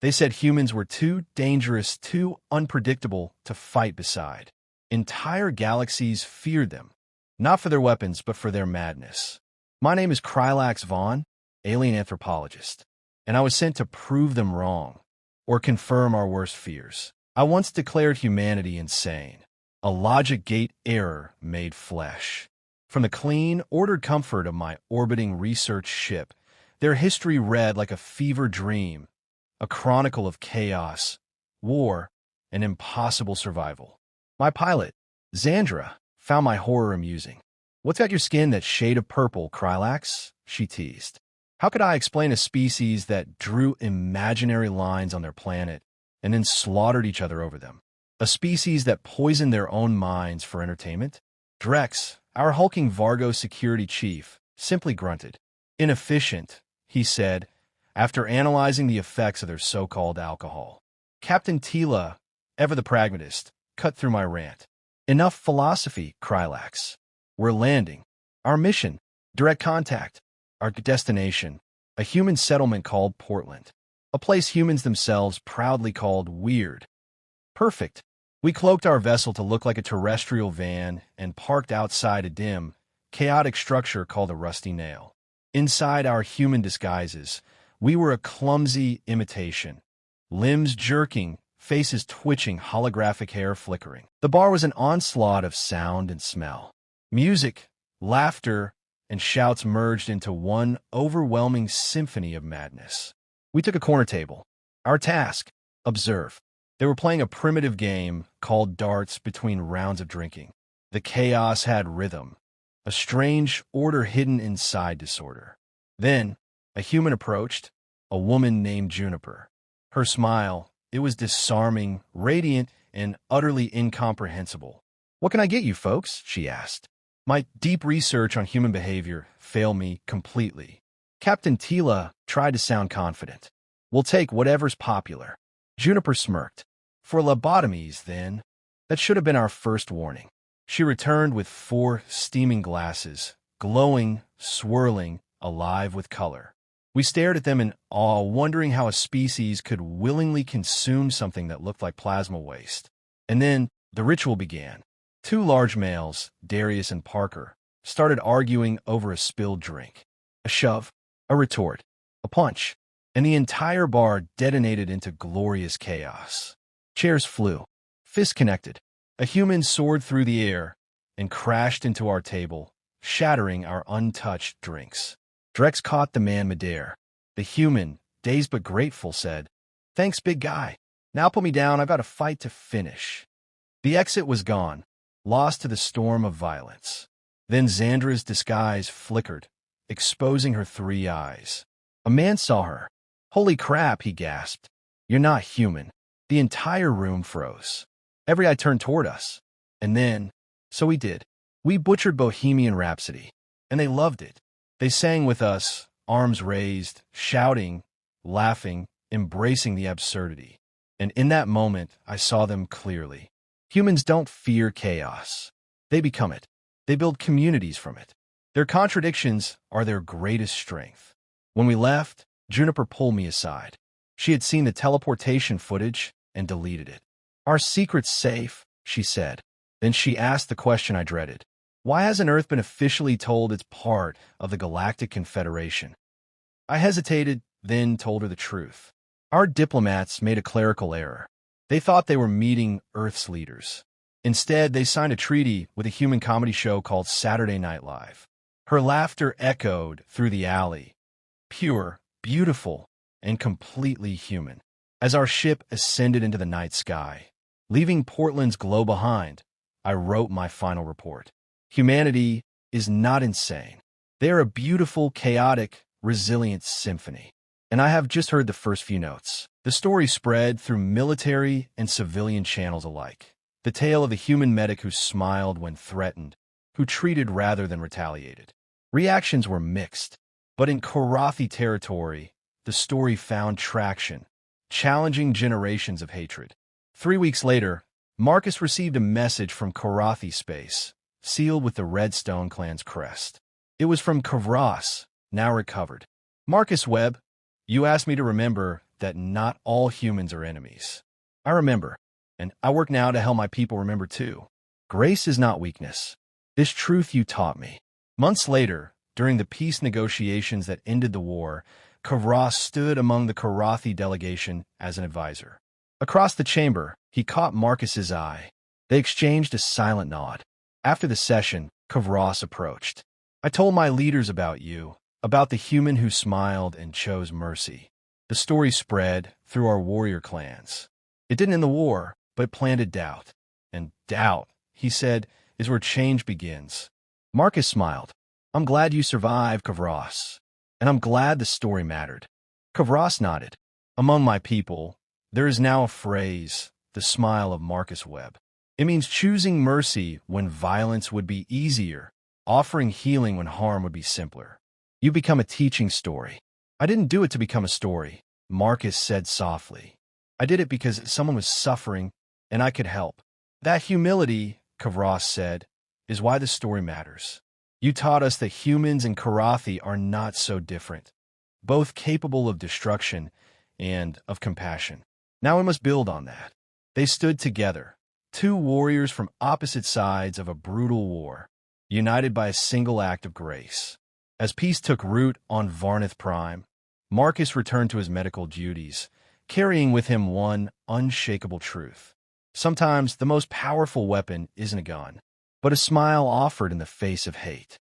They said humans were too dangerous, too unpredictable to fight beside. Entire galaxies feared them, not for their weapons, but for their madness. My name is Krylax Vaughn, alien anthropologist, and I was sent to prove them wrong, or confirm our worst fears. I once declared humanity insane, a logic gate error made flesh. From the clean, ordered comfort of my orbiting research ship, their history read like a fever dream, a chronicle of chaos, war, and impossible survival. My pilot, Xandra, found my horror amusing. "What's got your skin that shade of purple, Krylax?" she teased. How could I explain a species that drew imaginary lines on their planet and then slaughtered each other over them? A species that poisoned their own minds for entertainment? Drex, our hulking Vargo security chief, simply grunted. "Inefficient," he said, after analyzing the effects of their so-called alcohol. Captain Tila, ever the pragmatist, cut through my rant. "Enough philosophy, Krylax. We're landing. Our mission, direct contact. Our destination, a human settlement called Portland. A place humans themselves proudly called weird. Perfect." We cloaked our vessel to look like a terrestrial van and parked outside a dim, chaotic structure called a Rusty Nail. Inside our human disguises, we were a clumsy imitation. Limbs jerking, faces twitching, holographic hair flickering. The bar was an onslaught of sound and smell. Music, laughter, and shouts merged into one overwhelming symphony of madness. We took a corner table. Our task, observe. They were playing a primitive game called darts between rounds of drinking. The chaos had rhythm, a strange order hidden inside disorder. Then, a human approached, a woman named Juniper. Her smile, it was disarming, radiant, and utterly incomprehensible. "What can I get you, folks?" she asked. My deep research on human behavior failed me completely. Captain Tila tried to sound confident. "We'll take whatever's popular." Juniper smirked. "For lobotomies, then." That should have been our first warning. She returned with 4 steaming glasses, glowing, swirling, alive with color. We stared at them in awe, wondering how a species could willingly consume something that looked like plasma waste. And then the ritual began. 2 large males, Darius and Parker, started arguing over a spilled drink. A shove, a retort, a punch, and the entire bar detonated into glorious chaos. Chairs flew, fists connected. A human soared through the air and crashed into our table, shattering our untouched drinks. Drex caught the man midair. The human, dazed but grateful, said, "Thanks, big guy. Now put me down, I've got a fight to finish." The exit was gone, lost to the storm of violence. Then Xandra's disguise flickered, exposing her 3 eyes. A man saw her. "Holy crap," he gasped. "You're not human." The entire room froze. Every eye turned toward us. And then, so we did. We butchered Bohemian Rhapsody, and they loved it. They sang with us, arms raised, shouting, laughing, embracing the absurdity. And in that moment, I saw them clearly. Humans don't fear chaos. They become it. They build communities from it. Their contradictions are their greatest strength. When we left, Juniper pulled me aside. She had seen the teleportation footage and deleted it. "Our secret's safe," she said. Then she asked the question I dreaded. Why hasn't Earth been officially told it's part of the Galactic Confederation? I hesitated, then told her the truth. Our diplomats made a clerical error. They thought they were meeting Earth's leaders. Instead, they signed a treaty with a human comedy show called Saturday Night Live. Her laughter echoed through the alley, pure, beautiful, and completely human. As our ship ascended into the night sky, leaving Portland's glow behind, I wrote my final report. Humanity is not insane. They are a beautiful, chaotic, resilient symphony. And I have just heard the first few notes. The story spread through military and civilian channels alike. The tale of the human medic who smiled when threatened, who treated rather than retaliated. Reactions were mixed, but in Korathi territory, the story found traction, challenging generations of hatred. 3 weeks later, Marcus received a message from Korathi space, sealed with the Redstone clan's crest. It was from Kavras, now recovered. "Marcus Webb, you asked me to remember that not all humans are enemies. I remember, and I work now to help my people remember too. Grace is not weakness. This truth you taught me. Months later, during the peace negotiations that ended the war, Kavras stood among the Korathi delegation as an advisor. Across the chamber, he caught Marcus's eye. They exchanged a silent nod. After the session, Kavras approached. I told my leaders about you, about the human who smiled and chose mercy. The story spread through our warrior clans. It didn't end the war, but it planted doubt. And doubt, he said, is where change begins. Marcus smiled. I'm glad you survived, Kavras. And I'm glad the story mattered. Kavras nodded. Among my people, there is now a phrase, the smile of Marcus Webb. It means choosing mercy when violence would be easier, offering healing when harm would be simpler. You become a teaching story. I didn't do it to become a story, Marcus said softly. I did it because someone was suffering and I could help. That humility, Kavras said, is why the story matters. You taught us that humans and Korathi are not so different, both capable of destruction and of compassion. Now we must build on that. They stood together, two warriors from opposite sides of a brutal war, united by a single act of grace. As peace took root on Varnath Prime, Marcus returned to his medical duties, carrying with him one unshakable truth. Sometimes the most powerful weapon isn't a gun, but a smile offered in the face of hate.